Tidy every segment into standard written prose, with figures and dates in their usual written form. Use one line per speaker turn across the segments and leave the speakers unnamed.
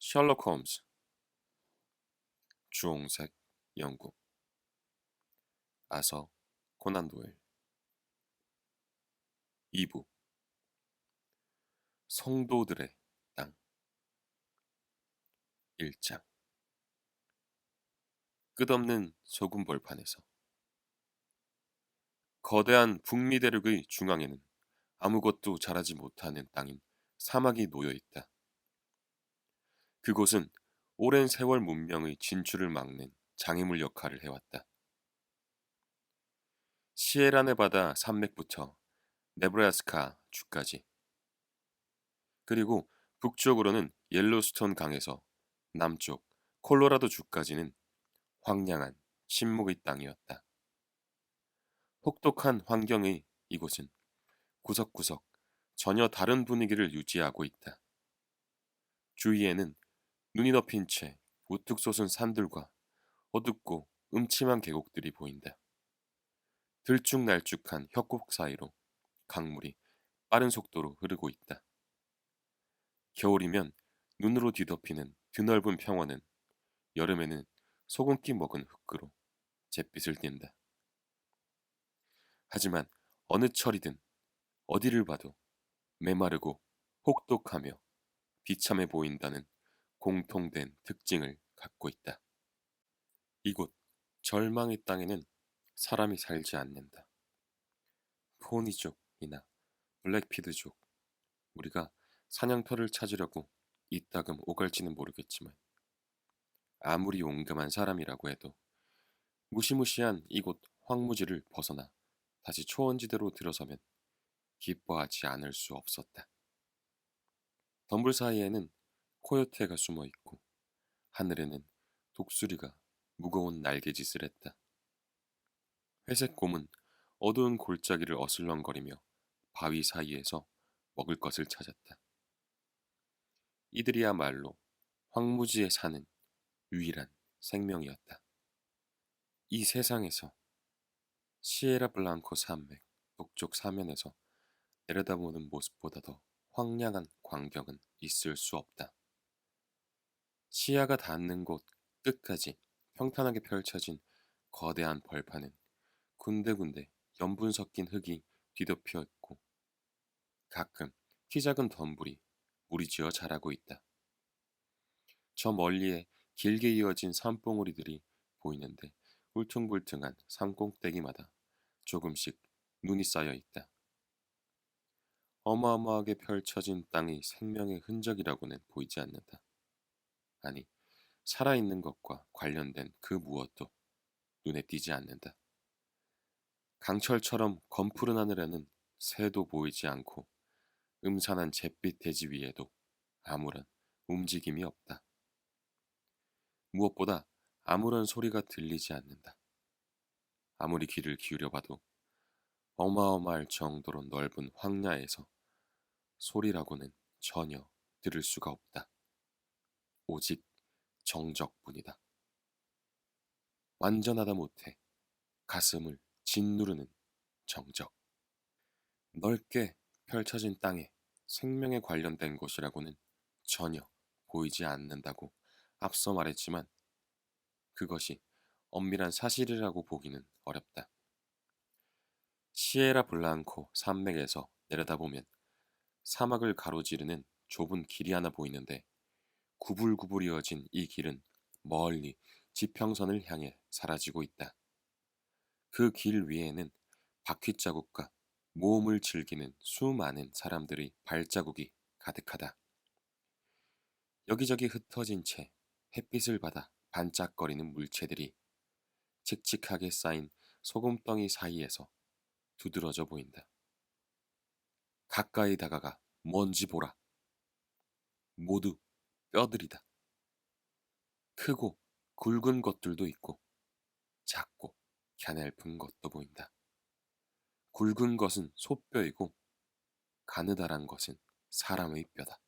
셜록 홈즈, 주홍색 영국, 아서 코난 도일. 2부. 성도들의 땅. 1장. 끝없는 소금 벌판에서 거대한 북미 대륙의 중앙에는 아무것도 자라지 못하는 땅인 사막이 놓여 있다. 그곳은 오랜 세월 문명의 진출을 막는 장애물 역할을 해왔다. 시에라네바다 산맥부터 네브라스카 주까지, 그리고 북쪽으로는 옐로스톤 강에서 남쪽 콜로라도 주까지는 황량한 침묵의 땅이었다. 혹독한 환경의 이곳은 구석구석 전혀 다른 분위기를 유지하고 있다. 주위에는 눈이 덮인 채 우뚝 솟은 산들과 어둡고 음침한 계곡들이 보인다. 들쭉날쭉한 협곡 사이로 강물이 빠른 속도로 흐르고 있다. 겨울이면 눈으로 뒤덮이는 드넓은 평원은 여름에는 소금기 먹은 흙으로 잿빛을 띈다. 하지만 어느 철이든 어디를 봐도 메마르고 혹독하며 비참해 보인다는 공통된 특징을 갖고 있다. 이곳 절망의 땅에는 사람이 살지 않는다. 포니족이나 블랙피드족, 우리가 사냥터를 찾으려고 이따금 오갈지는 모르겠지만 아무리 용감한 사람이라고 해도 무시무시한 이곳 황무지를 벗어나 다시 초원지대로 들어서면 기뻐하지 않을 수 없었다. 덤불 사이에는 코요테가 숨어 있고 하늘에는 독수리가 무거운 날개짓을 했다. 회색 곰은 어두운 골짜기를 어슬렁거리며 바위 사이에서 먹을 것을 찾았다. 이들이야말로 황무지에 사는 유일한 생명이었다. 이 세상에서 시에라 블랑코 산맥 북쪽 사면에서 내려다보는 모습보다 더 황량한 광경은 있을 수 없다. 시야가 닿는 곳 끝까지 평탄하게 펼쳐진 거대한 벌판은 군데군데 염분 섞인 흙이 뒤덮여 있고 가끔 키 작은 덤불이 무리지어 자라고 있다. 저 멀리에 길게 이어진 산봉우리들이 보이는데 울퉁불퉁한 산 꼭대기마다 조금씩 눈이 쌓여 있다. 어마어마하게 펼쳐진 땅의 생명의 흔적이라고는 보이지 않는다. 아니, 살아있는 것과 관련된 그 무엇도 눈에 띄지 않는다. 강철처럼 검푸른 하늘에는 새도 보이지 않고 음산한 잿빛 대지 위에도 아무런 움직임이 없다. 무엇보다 아무런 소리가 들리지 않는다. 아무리 귀를 기울여봐도 어마어마할 정도로 넓은 황야에서 소리라고는 전혀 들을 수가 없다. 오직 정적뿐이다. 완전하다 못해 가슴을 짓누르는 정적. 넓게 펼쳐진 땅에 생명에 관련된 곳이라고는 전혀 보이지 않는다고 앞서 말했지만 그것이 엄밀한 사실이라고 보기는 어렵다. 시에라 블랑코 산맥에서 내려다보면 사막을 가로지르는 좁은 길이 하나 보이는데 구불구불 이어진 이 길은 멀리 지평선을 향해 사라지고 있다. 그 길 위에는 바퀴 자국과 모험을 즐기는 수많은 사람들의 발자국이 가득하다. 여기저기 흩어진 채 햇빛을 받아 반짝거리는 물체들이 칙칙하게 쌓인 소금덩이 사이에서 두드러져 보인다. 가까이 다가가 뭔지 보라. 모두 뼈들이다. 크고 굵은 것들도 있고 작고 갸냘픈 것도 보인다. 굵은 것은 소뼈이고 가느다란 것은 사람의 뼈다.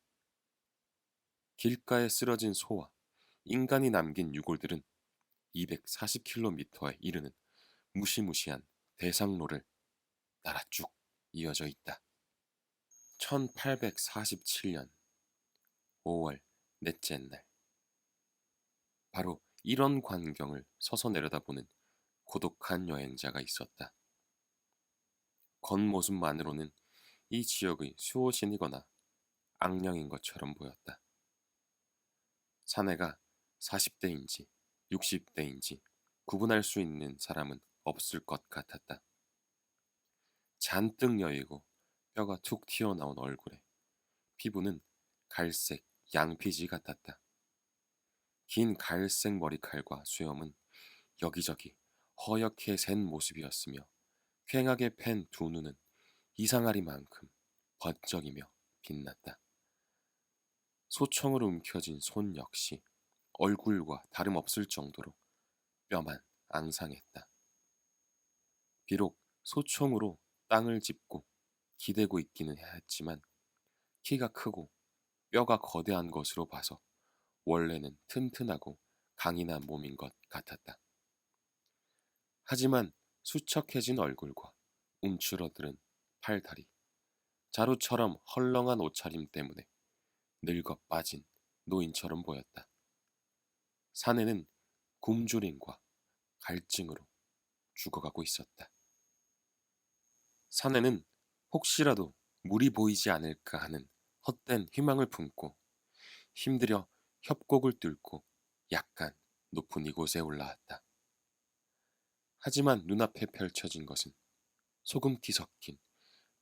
길가에 쓰러진 소와 인간이 남긴 유골들은 240km에 이르는 무시무시한 대상로를 따라 쭉 이어져 있다. 1847년 5월 넷째 날 바로 이런 광경을 서서 내려다보는 고독한 여행자가 있었다. 겉모습만으로는 이 지역의 수호신이거나 악령인 것처럼 보였다. 사내가 40대인지 60대인지 구분할 수 있는 사람은 없을 것 같았다. 잔뜩 여이고 뼈가 툭 튀어나온 얼굴에 피부는 갈색 양피지 같았다. 긴 갈색 머리칼과 수염은 여기저기 허옇게 샌 모습이었으며 퀭하게 팬 두 눈은 이상하리만큼 번쩍이며 빛났다. 소청으로 움켜진 손 역시 얼굴과 다름없을 정도로 뼈만 앙상했다. 비록 소총으로 땅을 짚고 기대고 있기는 했지만 키가 크고 뼈가 거대한 것으로 봐서 원래는 튼튼하고 강인한 몸인 것 같았다. 하지만 수척해진 얼굴과 움츠러드는 팔다리, 자루처럼 헐렁한 옷차림 때문에 늙어 빠진 노인처럼 보였다. 사내는 굶주림과 갈증으로 죽어가고 있었다. 사내는 혹시라도 물이 보이지 않을까 하는 헛된 희망을 품고 힘들여 협곡을 뚫고 약간 높은 이곳에 올라왔다. 하지만 눈앞에 펼쳐진 것은 소금기 섞인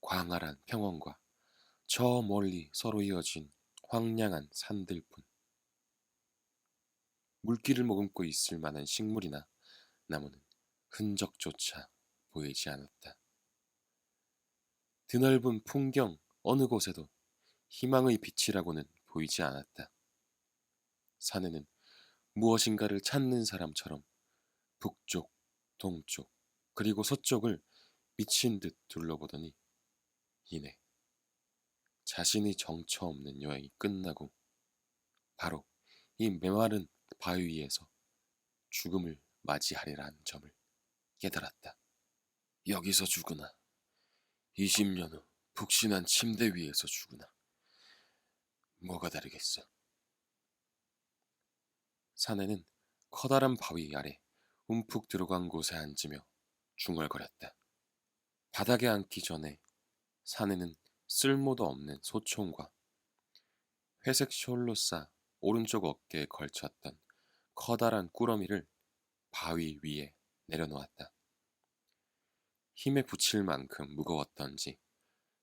광활한 평원과 저 멀리 서로 이어진 황량한 산들뿐. 물기를 머금고 있을 만한 식물이나 나무는 흔적조차 보이지 않았다. 드넓은 풍경 어느 곳에도 희망의 빛이라고는 보이지 않았다. 사내는 무엇인가를 찾는 사람처럼 북쪽, 동쪽, 그리고 서쪽을 미친 듯 둘러보더니 이내 자신의 정처 없는 여행이 끝나고 바로 이 메마른 바위 위에서 죽음을 맞이하리라는 점을 깨달았다. 여기서 죽으나 20년 후 푹신한 침대 위에서 죽으나 뭐가 다르겠어. 사내는 커다란 바위 아래 움푹 들어간 곳에 앉으며 중얼거렸다. 바닥에 앉기 전에 사내는 쓸모도 없는 소총과 회색 숄로 싸 오른쪽 어깨에 걸쳤던 커다란 꾸러미를 바위 위에 내려놓았다. 힘에 붙일 만큼 무거웠던지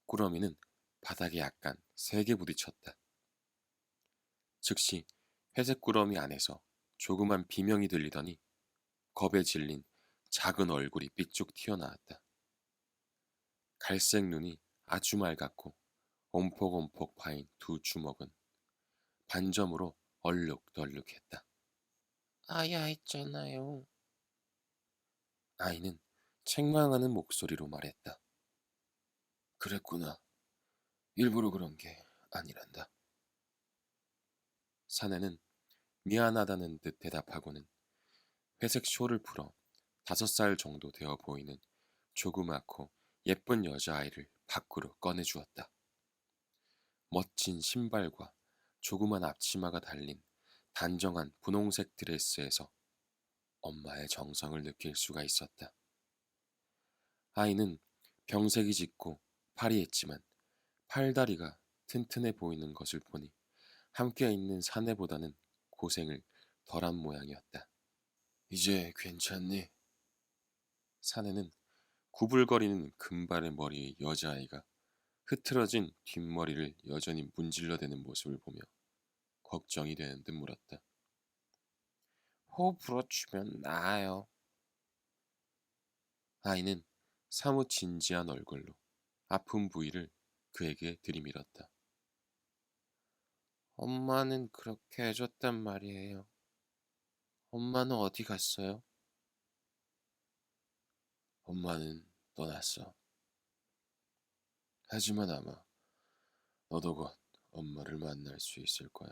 꾸러미는 바닥에 약간 세게 부딪혔다. 즉시 회색 꾸러미 안에서 조그만 비명이 들리더니 겁에 질린 작은 얼굴이 삐쭉 튀어나왔다. 갈색 눈이 아주 맑았고 옴폭옴폭 파인 두 주먹은 반점으로 얼룩덜룩했다. 아야 했잖아요. 아이는 책망하는 목소리로 말했다. 그랬구나. 일부러 그런 게 아니란다. 사내는 미안하다는 듯 대답하고는 회색 숄을 풀어 5살 정도 되어 보이는 조그맣고 예쁜 여자아이를 밖으로 꺼내주었다. 멋진 신발과 조그만 앞치마가 달린 단정한 분홍색 드레스에서 엄마의 정성을 느낄 수가 있었다. 아이는 병색이 짙고 파리했지만 팔다리가 튼튼해 보이는 것을 보니 함께 있는 사내보다는 고생을 덜한 모양이었다. 이제 괜찮니? 사내는 구불거리는 금발의 머리의 여자아이가 흐트러진 뒷머리를 여전히 문질러대는 모습을 보며 걱정이 되는 듯 물었다. 호흡 불어주면 나아요. 아이는 사뭇 진지한 얼굴로 아픈 부위를 그에게 들이밀었다. 엄마는 그렇게 해줬단 말이에요. 엄마는 어디 갔어요? 엄마는 떠났어. 하지만 아마 너도 곧 엄마를 만날 수 있을 거야.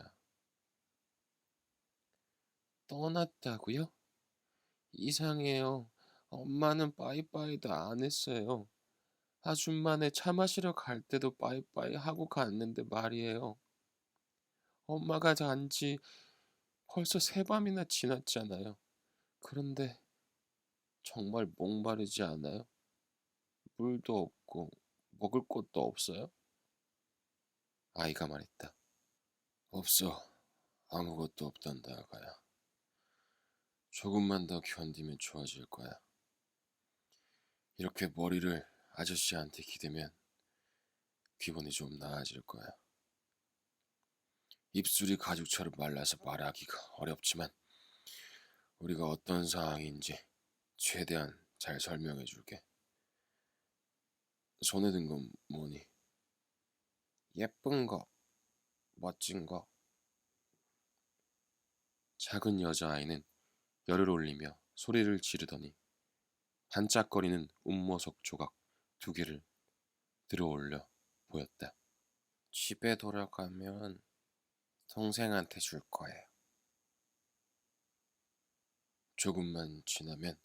떠났다고요? 이상해요. 엄마는 빠이빠이도 안 했어요. 아줌마네 차 마시러 갈 때도 빠이빠이 하고 갔는데 말이에요. 엄마가 잔지 벌써 세 밤이나 지났잖아요. 그런데 정말 목마르지 않아요? 물도 없고 먹을 것도 없어요? 아이가 말했다. 없어. 아무것도 없단다, 아가야. 조금만 더 견디면 좋아질 거야. 이렇게 머리를 아저씨한테 기대면 기분이 좀 나아질 거야. 입술이 가죽처럼 말라서 말하기가 어렵지만 우리가 어떤 상황인지 최대한 잘 설명해 줄게. 손에 든 건 뭐니? 예쁜 거, 멋진 거. 작은 여자아이는 열을 올리며 소리를 지르더니 반짝거리는 운모석 조각 두 개를 들어올려 보였다. 집에 돌아가면 동생한테 줄 거예요. 조금만 지나면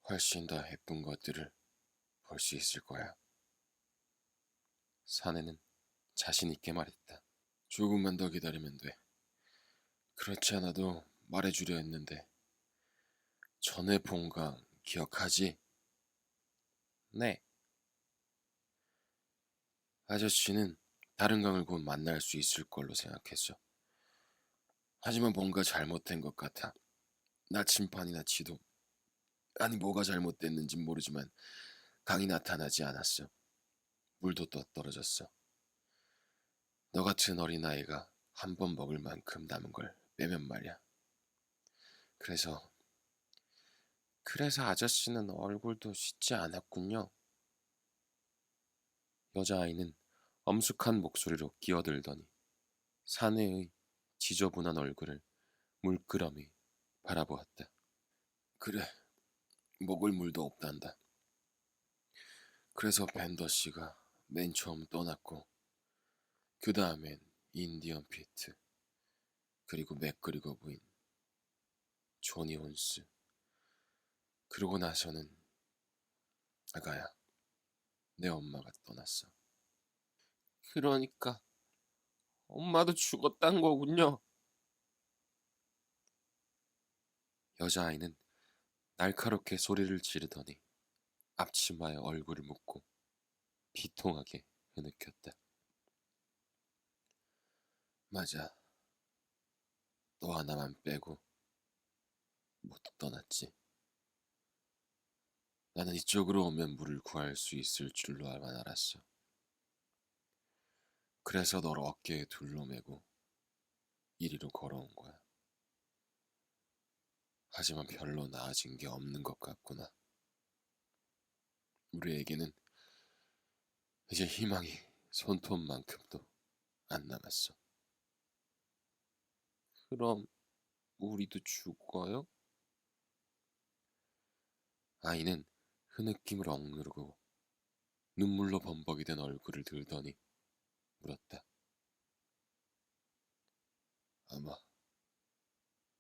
훨씬 더 예쁜 것들을 볼 수 있을 거야. 사내는 자신 있게 말했다. 조금만 더 기다리면 돼. 그렇지 않아도 말해주려 했는데 전에 본 강 기억하지? 네. 아저씨는 다른 강을 곧 만날 수 있을 걸로 생각했어. 하지만 뭔가 잘못된 것 같아. 나침판이나 지도, 아니 뭐가 잘못됐는진 모르지만 강이 나타나지 않았어. 물도 또 떨어졌어. 너 같은 어린아이가 한 번 먹을 만큼 남은 걸 빼면 말이야. 그래서 아저씨는 얼굴도 씻지 않았군요. 여자아이는 엄숙한 목소리로 끼어들더니 사내의 지저분한 얼굴을 물끄러미 바라보았다. 그래, 먹을 물도 없단다. 그래서 밴더 씨가 맨 처음 떠났고 그 다음엔 인디언 피트, 그리고 맥그리거 부인, 조니 혼스. 그러고 나서는 아가야, 내 엄마가 떠났어. 그러니까 엄마도 죽었단 거군요. 여자아이는 날카롭게 소리를 지르더니 앞치마에 얼굴을 묻고 비통하게 흐느꼈다. 맞아. 너 하나만 빼고 모두 떠났지. 나는 이쪽으로 오면 물을 구할 수 있을 줄로만 알았어. 그래서 널 어깨에 둘러매고 이리로 걸어온 거야. 하지만 별로 나아진 게 없는 것 같구나. 우리에게는 이제 희망이 손톱만큼도 안 남았어. 그럼 우리도 죽어요? 아이는 흐느낌을 억누르고 눈물로 범벅이 된 얼굴을 들더니 물었다. 아마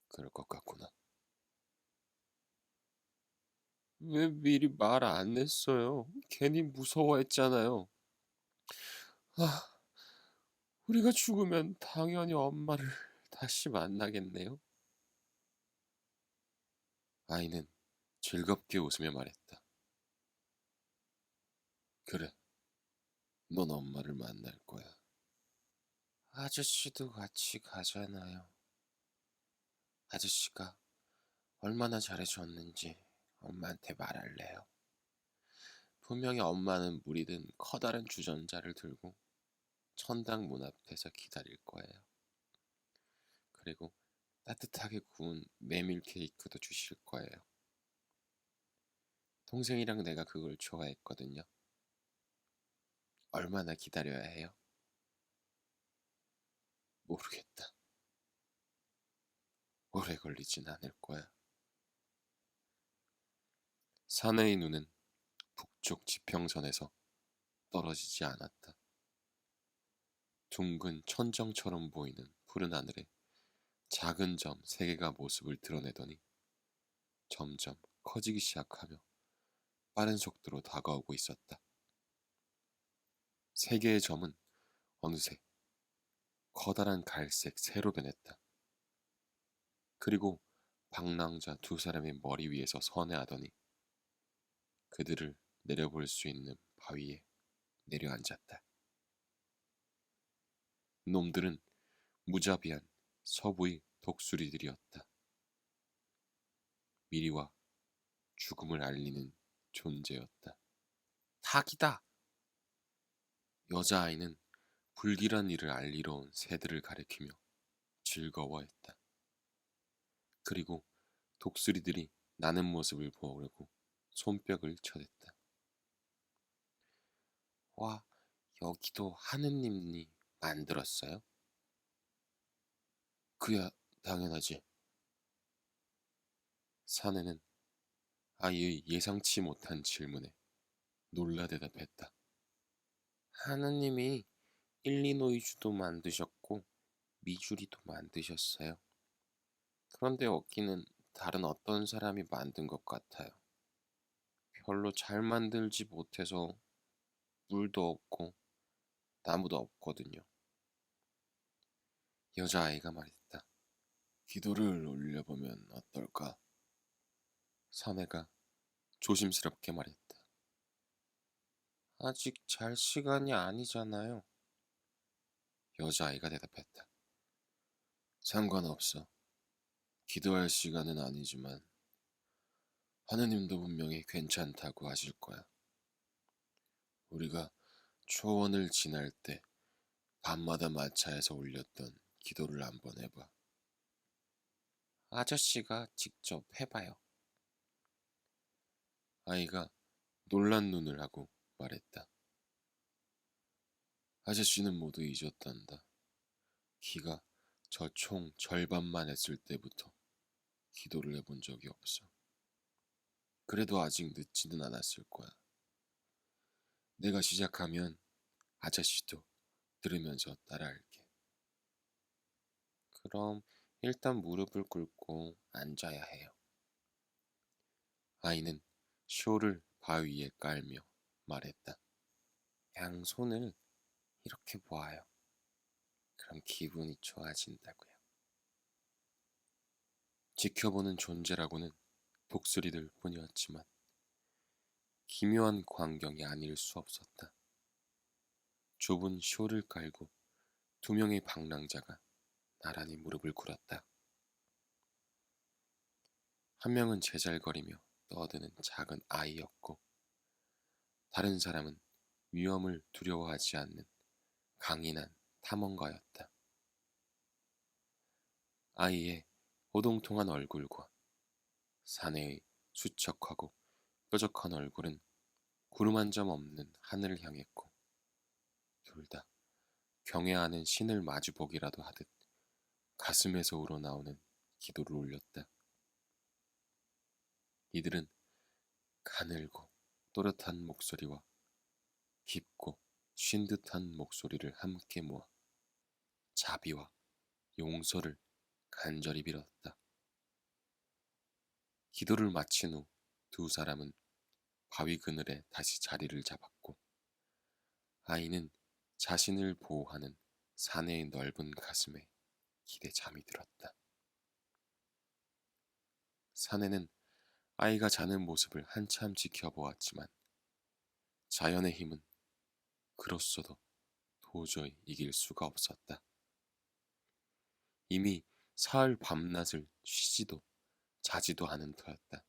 그럴 것 같구나. 왜 미리 말 안 했어요? 괜히 무서워했잖아요. 아, 우리가 죽으면 당연히 엄마를 다시 만나겠네요. 아이는 즐겁게 웃으며 말했다. 그래, 넌 엄마를 만날 거야. 아저씨도 같이 가잖아요. 아저씨가 얼마나 잘해줬는지 엄마한테 말할래요. 분명히 엄마는 물이 든 커다란 주전자를 들고 천당 문 앞에서 기다릴 거예요. 그리고 따뜻하게 구운 메밀 케이크도 주실 거예요. 동생이랑 내가 그걸 좋아했거든요. 얼마나 기다려야 해요? 모르겠다. 오래 걸리진 않을 거야. 사내의 눈은 북쪽 지평선에서 떨어지지 않았다. 둥근 천정처럼 보이는 푸른 하늘에 작은 점 세 개가 모습을 드러내더니 점점 커지기 시작하며 빠른 속도로 다가오고 있었다. 세 개의 점은 어느새 커다란 갈색 새로 변했다. 그리고 방랑자 두 사람의 머리 위에서 선회하더니 그들을 내려볼 수 있는 바위에 내려앉았다. 놈들은 무자비한 서부의 독수리들이었다. 미리와 죽음을 알리는 존재였다. 닭이다! 여자아이는 불길한 일을 알리러 온 새들을 가리키며 즐거워했다. 그리고 독수리들이 나는 모습을 보려고 손뼉을 쳐댔다. 와, 여기도 하느님이 만들었어요? 그야 당연하지. 사내는 아이의 예상치 못한 질문에 놀라 대답했다. 하느님이 일리노이주도 만드셨고 미주리도 만드셨어요. 그런데 여기는 다른 어떤 사람이 만든 것 같아요. 별로 잘 만들지 못해서 물도 없고 나무도 없거든요. 여자아이가 말했다. 기도를 올려보면 어떨까? 사내가 조심스럽게 말했다. 아직 잘 시간이 아니잖아요. 여자아이가 대답했다. 상관없어. 기도할 시간은 아니지만 하느님도 분명히 괜찮다고 하실 거야. 우리가 초원을 지날 때 밤마다 마차에서 올렸던 기도를 한번 해봐. 아저씨가 직접 해봐요. 아이가 놀란 눈을 하고 말했다. 아저씨는 모두 잊었단다. 키가 저 총 절반만 했을 때부터 기도를 해본 적이 없어. 그래도 아직 늦지는 않았을 거야. 내가 시작하면 아저씨도 들으면서 따라할게. 그럼 일단 무릎을 꿇고 앉아야 해요. 아이는 쇼를 바위에 깔며 말했다. 양손을 이렇게 모아요. 그럼 기분이 좋아진다고요. 지켜보는 존재라고는 독수리들 뿐이었지만 기묘한 광경이 아닐 수 없었다. 좁은 쇼를 깔고 두 명의 방랑자가 나란히 무릎을 꿇었다. 한 명은 제잘거리며 떠드는 작은 아이였고 다른 사람은 위험을 두려워하지 않는 강인한 탐험가였다. 아이의 오동통한 얼굴과 사내의 수척하고 뾰족한 얼굴은 구름 한 점 없는 하늘을 향했고 둘 다 경외하는 신을 마주보기라도 하듯 가슴에서 우러나오는 기도를 올렸다. 이들은 가늘고 또렷한 목소리와 깊고 쉰 듯한 목소리를 함께 모아 자비와 용서를 간절히 빌었다. 기도를 마친 후 두 사람은 바위 그늘에 다시 자리를 잡았고 아이는 자신을 보호하는 사내의 넓은 가슴에 기대 잠이 들었다. 사내는 아이가 자는 모습을 한참 지켜보았지만 자연의 힘은 그로써도 도저히 이길 수가 없었다. 이미 사흘 밤낮을 쉬지도 자지도 않은 터였다.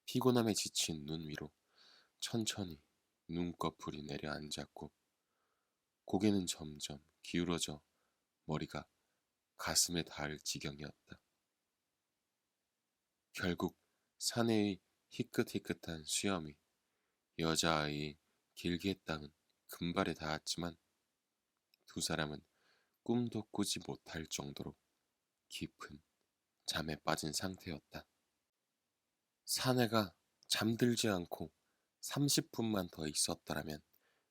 피곤함에 지친 눈 위로 천천히 눈꺼풀이 내려앉았고 고개는 점점 기울어져 머리가 가슴에 닿을 지경이었다. 결국 사내의 희끗희끗한 수염이 여자아이의 길게 닦은 금발에 닿았지만 두 사람은 꿈도 꾸지 못할 정도로 깊은 잠에 빠진 상태였다. 사내가 잠들지 않고 30분만 더 있었더라면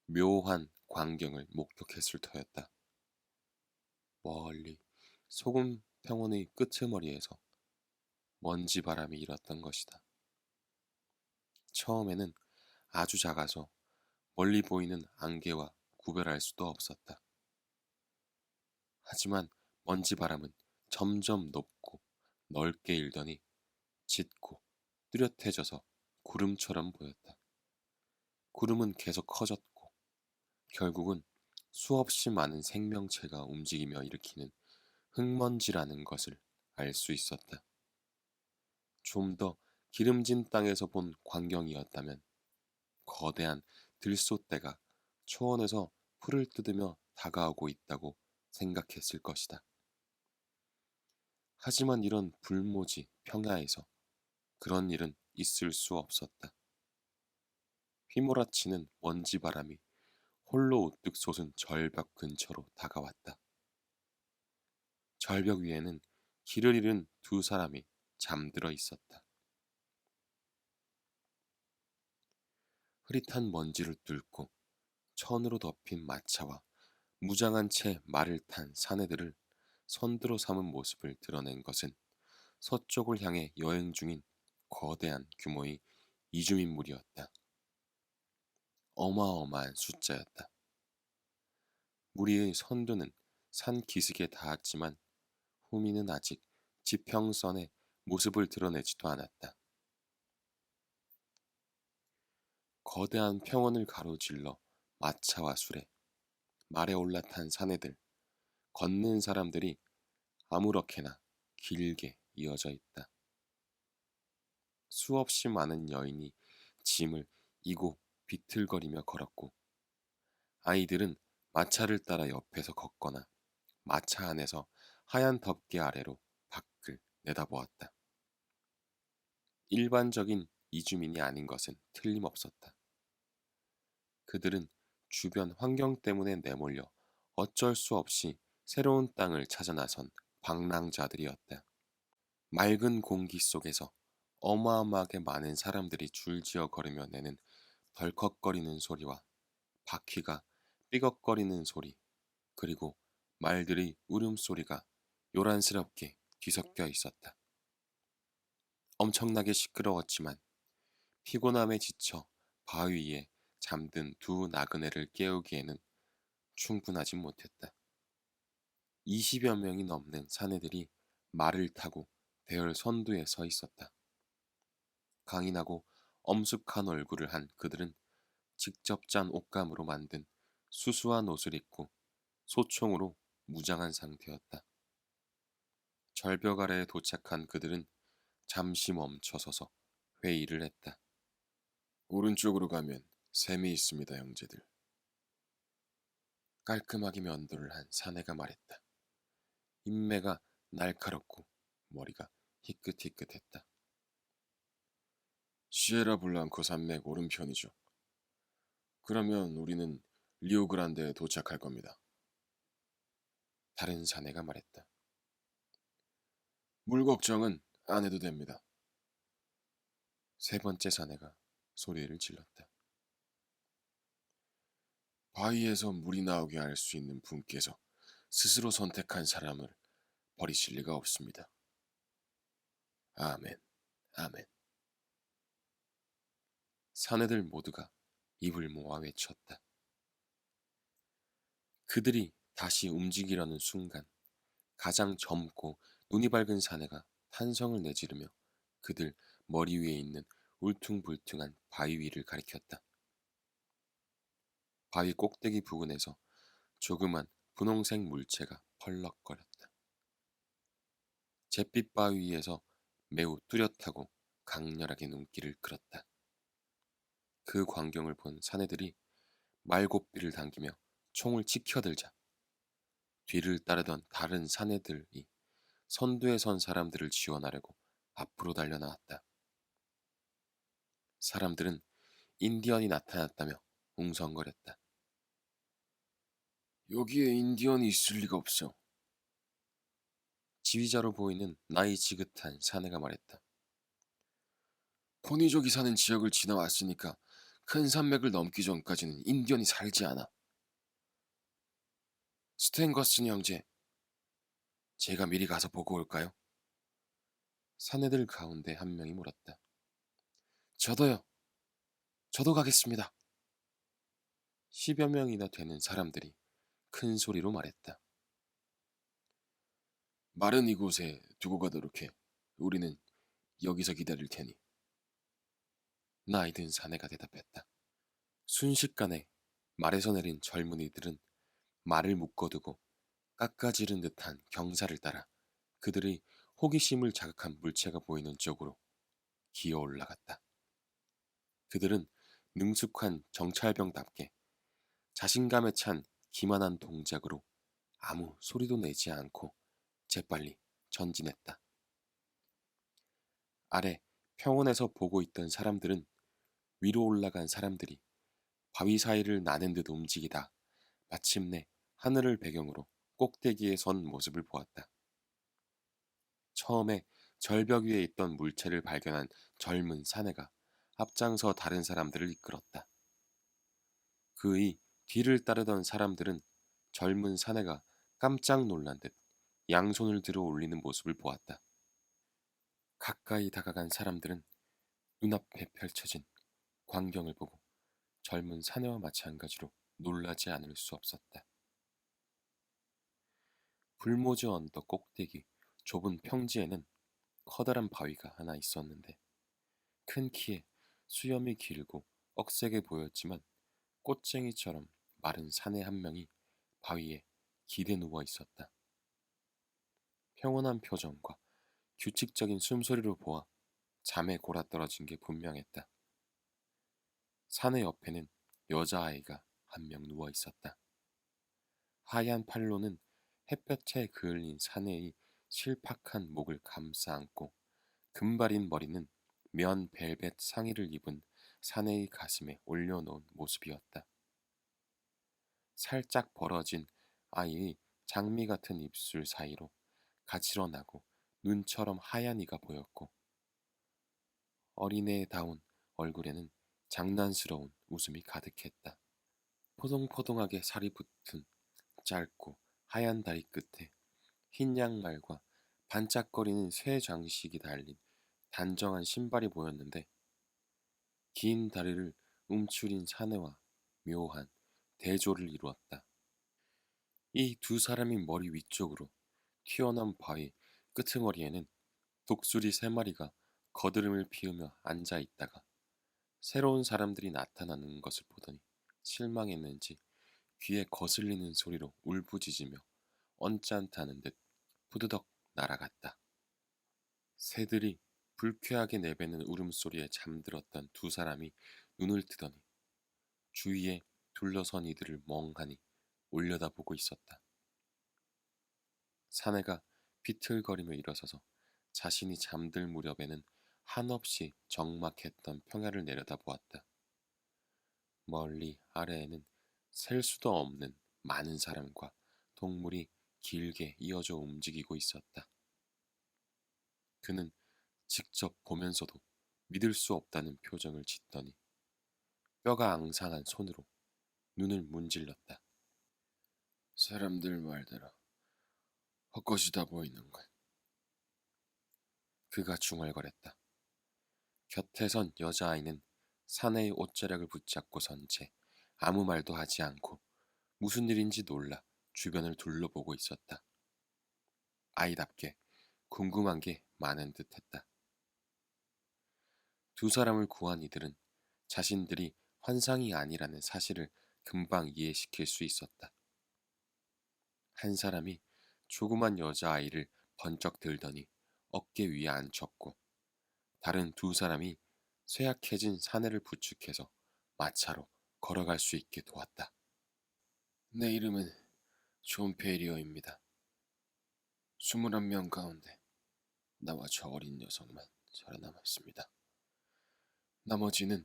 묘한 광경을 목격했을 터였다. 멀리 소금 평원의 끄트머리에서 먼지 바람이 일었던 것이다. 처음에는 아주 작아서 멀리 보이는 안개와 구별할 수도 없었다. 하지만 먼지 바람은 점점 높고 넓게 일더니 짙고 뚜렷해져서 구름처럼 보였다. 구름은 계속 커졌고 결국은 수없이 많은 생명체가 움직이며 일으키는 흙먼지라는 것을 알 수 있었다. 좀 더 기름진 땅에서 본 광경이었다면 거대한 들소떼가 초원에서 풀을 뜯으며 다가오고 있다고 생각했을 것이다. 하지만 이런 불모지 평야에서 그런 일은 있을 수 없었다. 휘몰아치는 먼지바람이 홀로 우뚝 솟은 절벽 근처로 다가왔다. 절벽 위에는 길을 잃은 두 사람이 잠들어 있었다. 흐릿한 먼지를 뚫고 천으로 덮인 마차와 무장한 채 말을 탄 사내들을 선두로 삼은 모습을 드러낸 것은 서쪽을 향해 여행 중인 거대한 규모의 이주민물이었다. 어마어마한 숫자였다. 무리의 선두는 산 기슭에 닿았지만 후미는 아직 지평선의 모습을 드러내지도 않았다. 거대한 평원을 가로질러 마차와 수레, 말에 올라탄 사내들, 걷는 사람들이 아무렇게나 길게 이어져 있다. 수없이 많은 여인이 짐을 이고 비틀거리며 걸었고 아이들은 마차를 따라 옆에서 걷거나 마차 안에서 하얀 덮개 아래로 밖을 내다보았다. 일반적인 이주민이 아닌 것은 틀림없었다. 그들은 주변 환경 때문에 내몰려 어쩔 수 없이 새로운 땅을 찾아 나선 방랑자들이었다. 맑은 공기 속에서 어마어마하게 많은 사람들이 줄지어 걸으며 내는 덜컥거리는 소리와 바퀴가 삐걱거리는 소리, 그리고 말들의 울음소리가 요란스럽게 뒤섞여 있었다. 엄청나게 시끄러웠지만 피곤함에 지쳐 바위 위에 잠든 두 나그네를 깨우기에는 충분하지 못했다. 20여 명이 넘는 사내들이 말을 타고 대열 선두에 서 있었다. 강인하고 엄숙한 얼굴을 한 그들은 직접 짠 옷감으로 만든 수수한 옷을 입고 소총으로 무장한 상태였다. 절벽 아래에 도착한 그들은 잠시 멈춰서서 회의를 했다. 오른쪽으로 가면 샘이 있습니다, 형제들. 깔끔하게 면도를 한 사내가 말했다. 인매가 날카롭고 머리가 희끗희끗했다. 시에라 블랑코 산맥 오른편이죠. 그러면 우리는 리오그란데에 도착할 겁니다. 다른 사내가 말했다. 물 걱정은 안 해도 됩니다. 세 번째 사내가 소리를 질렀다. 바위에서 물이 나오게 할 수 있는 분께서 스스로 선택한 사람을 버리실 리가 없습니다. 아멘, 아멘. 사내들 모두가 입을 모아 외쳤다. 그들이 다시 움직이려는 순간 가장 젊고 눈이 밝은 사내가 탄성을 내지르며 그들 머리 위에 있는 울퉁불퉁한 바위 위를 가리켰다. 바위 꼭대기 부근에서 조그만 분홍색 물체가 펄럭거렸다. 잿빛 바위 위에서 매우 뚜렷하고 강렬하게 눈길을 끌었다. 그 광경을 본 사내들이 말고삐를 당기며 총을 치켜들자 뒤를 따르던 다른 사내들이 선두에 선 사람들을 지원하려고 앞으로 달려나왔다. 사람들은 인디언이 나타났다며 웅성거렸다. 여기에 인디언이 있을 리가 없어. 지휘자로 보이는 나이 지긋한 사내가 말했다. 포니족이 사는 지역을 지나왔으니까 큰 산맥을 넘기 전까지는 인디언이 살지 않아. 스탠거슨 형제, 제가 미리 가서 보고 올까요? 사내들 가운데 한 명이 물었다. 저도요. 저도 가겠습니다. 10여 명이나 되는 사람들이 큰 소리로 말했다. 마른 이곳에 두고 가도록 해. 우리는 여기서 기다릴 테니. 나이 든 사내가 대답했다. 순식간에 말에서 내린 젊은이들은 말을 묶어두고 깎아지른 듯한 경사를 따라 그들의 호기심을 자극한 물체가 보이는 쪽으로 기어 올라갔다. 그들은 능숙한 정찰병답게 자신감에 찬 기만한 동작으로 아무 소리도 내지 않고 재빨리 전진했다. 아래 평원에서 보고 있던 사람들은 위로 올라간 사람들이 바위 사이를 나는 듯 움직이다 마침내 하늘을 배경으로 꼭대기에 선 모습을 보았다. 처음에 절벽 위에 있던 물체를 발견한 젊은 사내가 앞장서 다른 사람들을 이끌었다. 그의 뒤를 따르던 사람들은 젊은 사내가 깜짝 놀란 듯 양손을 들어 올리는 모습을 보았다. 가까이 다가간 사람들은 눈앞에 펼쳐진 광경을 보고 젊은 사내와 마찬가지로 놀라지 않을 수 없었다. 불모지 언덕 꼭대기 좁은 평지에는 커다란 바위가 하나 있었는데 큰 키에 수염이 길고 억세게 보였지만 꽃쟁이처럼 마른 사내 한 명이 바위에 기대 누워 있었다. 평온한 표정과 규칙적인 숨소리로 보아 잠에 골아떨어진 게 분명했다. 사내 옆에는 여자아이가 한 명 누워 있었다. 하얀 팔로는 햇볕에 그을린 사내의 실팍한 목을 감싸 안고 금발인 머리는 면 벨벳 상의를 입은 사내의 가슴에 올려놓은 모습이었다. 살짝 벌어진 아이의 장미 같은 입술 사이로 가지런하고 눈처럼 하얀 이가 보였고 어린애다운 얼굴에는 장난스러운 웃음이 가득했다. 포동포동하게 살이 붙은 짧고 하얀 다리 끝에 흰 양말과 반짝거리는 쇠 장식이 달린 단정한 신발이 보였는데 긴 다리를 움츠린 사내와 묘한 대조를 이루었다. 이 두 사람이 머리 위쪽으로 튀어나온 바위 끄트머리에는 독수리 세 마리가 거드름을 피우며 앉아 있다가 새로운 사람들이 나타나는 것을 보더니 실망했는지 귀에 거슬리는 소리로 울부짖으며 언짢다는 듯 부드덕 날아갔다. 새들이 불쾌하게 내뱉는 울음소리에 잠들었던 두 사람이 눈을 뜨더니 주위에 둘러선 이들을 멍하니 올려다보고 있었다. 사내가 비틀거리며 일어서서 자신이 잠들 무렵에는 한없이 적막했던 평야를 내려다보았다. 멀리 아래에는 셀 수도 없는 많은 사람과 동물이 길게 이어져 움직이고 있었다. 그는 직접 보면서도 믿을 수 없다는 표정을 짓더니 뼈가 앙상한 손으로 눈을 문질렀다. 사람들 말대로 헛것이다 보이는군. 그가 중얼거렸다. 곁에 선 여자아이는 사내의 옷자락을 붙잡고 선 채 아무 말도 하지 않고 무슨 일인지 놀라 주변을 둘러보고 있었다. 아이답게 궁금한 게 많은 듯했다. 두 사람을 구한 이들은 자신들이 환상이 아니라는 사실을 금방 이해시킬 수 있었다. 한 사람이 조그만 여자아이를 번쩍 들더니 어깨 위에 앉혔고 다른 두 사람이 쇠약해진 사내를 부축해서 마차로 걸어갈 수 있게 도왔다. 내 이름은 존 페리어입니다. 21명 가운데 나와 저 어린 녀석만 살아남았습니다. 나머지는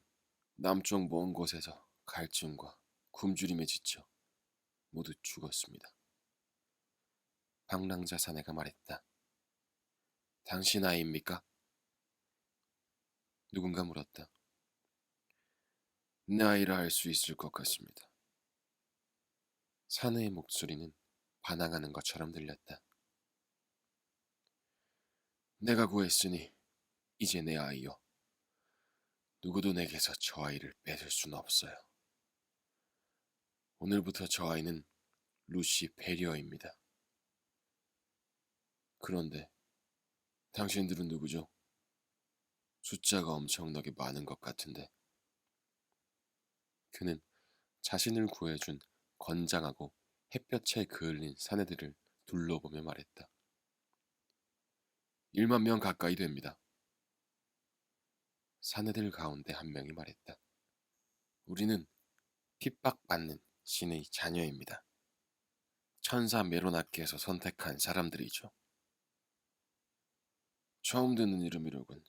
남쪽 먼 곳에서 갈증과 굶주림에 지쳐 모두 죽었습니다. 방랑자 사내가 말했다. 당신 아이입니까? 누군가 물었다. 내 아이라 할 수 있을 것 같습니다. 사내의 목소리는 반항하는 것처럼 들렸다. 내가 구했으니 이제 내 아이요. 누구도 내게서 저 아이를 뺏을 수는 없어요. 오늘부터 저 아이는 루시 베리어입니다. 그런데 당신들은 누구죠? 숫자가 엄청나게 많은 것 같은데. 그는 자신을 구해준 건장하고 햇볕에 그을린 사내들을 둘러보며 말했다. 1만 명 가까이 됩니다. 사내들 가운데 한 명이 말했다. 우리는 핍박받는 신의 자녀입니다. 천사 메로나께서 선택한 사람들이죠. 처음 듣는 이름이로군.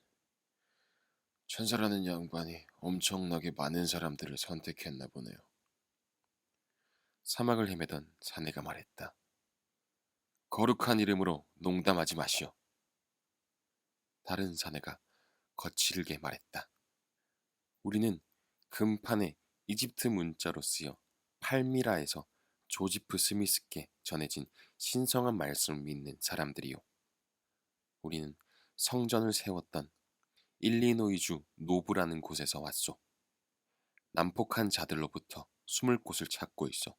천사라는 양반이 엄청나게 많은 사람들을 선택했나 보네요. 사막을 헤매던 사내가 말했다. 거룩한 이름으로 농담하지 마시오. 다른 사내가 거칠게 말했다. 우리는 금판에 이집트 문자로 쓰여 팔미라에서 조지프 스미스께 전해진 신성한 말씀을 믿는 사람들이요. 우리는 성전을 세웠던 일리노이주 노브라는 곳에서 왔소. 난폭한 자들로부터 숨을 곳을 찾고 있어.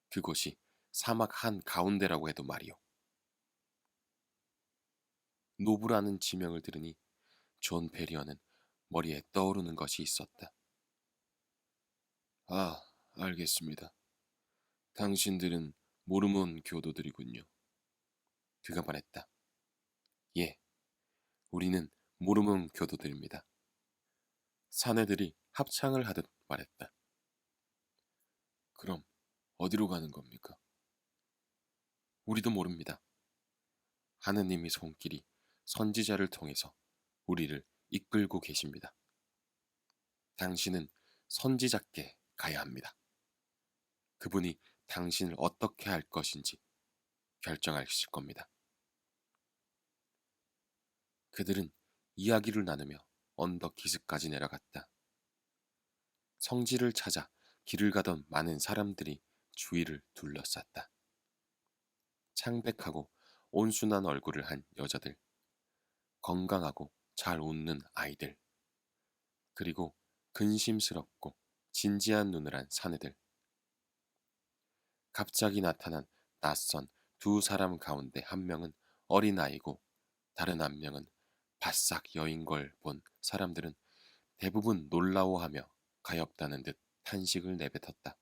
그곳이 사막 한 가운데라고 해도 말이오. 노브라는 지명을 들으니 존 베리어는 머리에 떠오르는 것이 있었다. 아, 알겠습니다. 당신들은 모르몬 교도들이군요. 그가 말했다. 예, 우리는 모르몬 교도들입니다. 사내들이 합창을 하듯 말했다. 그럼 어디로 가는 겁니까? 우리도 모릅니다. 하느님의 손길이 선지자를 통해서 우리를 이끌고 계십니다. 당신은 선지자께 가야 합니다. 그분이 당신을 어떻게 할 것인지 결정하실 겁니다. 그들은 이야기를 나누며 언덕 기슭까지 내려갔다. 성지를 찾아 길을 가던 많은 사람들이 주위를 둘러쌌다. 창백하고 온순한 얼굴을 한 여자들, 건강하고 잘 웃는 아이들, 그리고 근심스럽고 진지한 눈을 한 사내들. 갑자기 나타난 낯선 두 사람 가운데 한 명은 어린아이고 다른 한 명은 바싹 여인 걸 본 사람들은 대부분 놀라워하며 가엾다는 듯 탄식을 내뱉었다.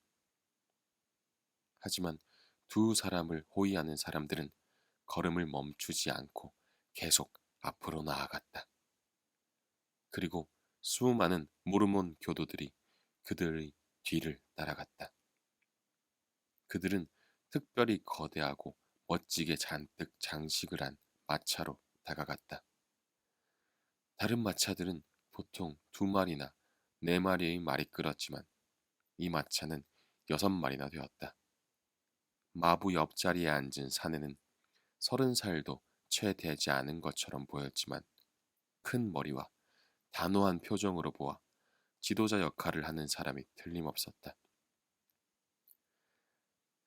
하지만 두 사람을 호위하는 사람들은 걸음을 멈추지 않고 계속 앞으로 나아갔다. 그리고 수많은 모르몬 교도들이 그들의 뒤를 따라갔다. 그들은 특별히 거대하고 멋지게 잔뜩 장식을 한 마차로 다가갔다. 다른 마차들은 보통 2마리나 4마리의 말이 끌었지만 이 마차는 6마리나 되었다. 마부 옆자리에 앉은 사내는 30살도 채 되지 않은 것처럼 보였지만 큰 머리와 단호한 표정으로 보아 지도자 역할을 하는 사람이 틀림없었다.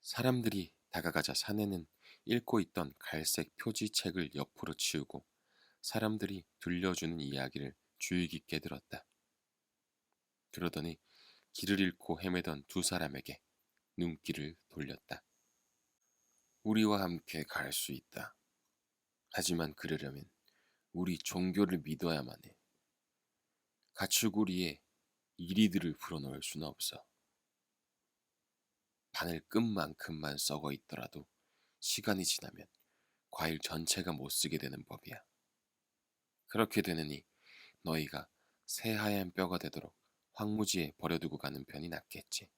사람들이 다가가자 사내는 읽고 있던 갈색 표지책을 옆으로 치우고 사람들이 들려주는 이야기를 주의 깊게 들었다. 그러더니 길을 잃고 헤매던 두 사람에게 눈길을 돌렸다. 우리와 함께 갈 수 있다. 하지만 그러려면 우리 종교를 믿어야만 해. 가축우리에 이리들을 불어넣을 수는 없어. 바늘 끝만큼만 썩어 있더라도 시간이 지나면 과일 전체가 못 쓰게 되는 법이야. 그렇게 되느니 너희가 새하얀 뼈가 되도록 황무지에 버려두고 가는 편이 낫겠지.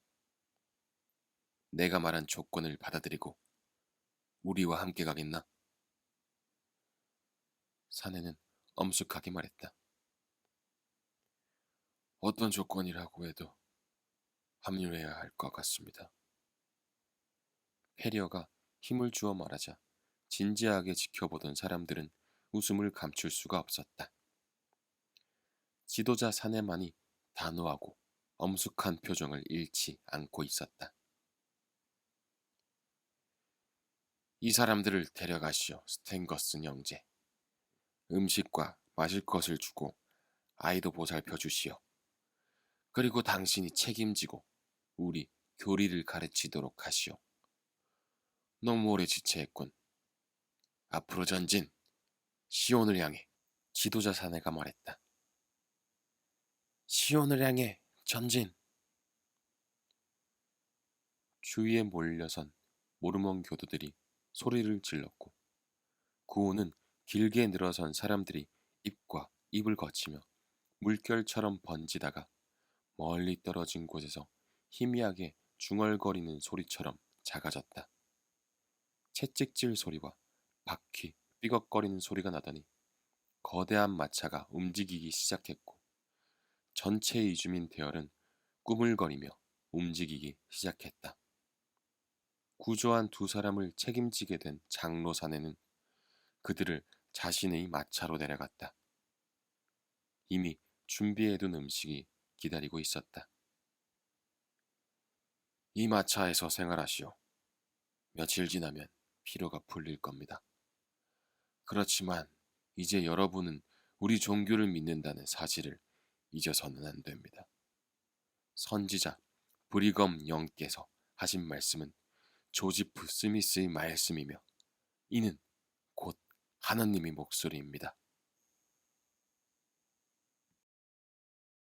내가 말한 조건을 받아들이고 우리와 함께 가겠나? 사내는 엄숙하게 말했다. 어떤 조건이라고 해도 합류해야 할 것 같습니다. 페리어가 힘을 주어 말하자 진지하게 지켜보던 사람들은 웃음을 감출 수가 없었다. 지도자 사내만이 단호하고 엄숙한 표정을 잃지 않고 있었다. 이 사람들을 데려가시오, 스탱거슨 형제. 음식과 마실 것을 주고 아이도 보살펴 주시오. 그리고 당신이 책임지고 우리 교리를 가르치도록 하시오. 너무 오래 지체했군. 앞으로 전진, 시온을 향해. 지도자 사내가 말했다. 시온을 향해 전진. 주위에 몰려선 모르몬 교도들이 소리를 질렀고 구호는 길게 늘어선 사람들이 입과 입을 거치며 물결처럼 번지다가 멀리 떨어진 곳에서 희미하게 중얼거리는 소리처럼 작아졌다. 채찍질 소리와 바퀴 삐걱거리는 소리가 나더니 거대한 마차가 움직이기 시작했고 전체 이주민 대열은 꾸물거리며 움직이기 시작했다. 구조한 두 사람을 책임지게 된 장로 사내는 그들을 자신의 마차로 내려갔다. 이미 준비해둔 음식이 기다리고 있었다. 이 마차에서 생활하시오. 며칠 지나면 피로가 풀릴 겁니다. 그렇지만 이제 여러분은 우리 종교를 믿는다는 사실을 잊어서는 안 됩니다. 선지자 브리검 영께서 하신 말씀은 조지프 스미스의 말씀이며 이는 곧 하나님의 목소리입니다.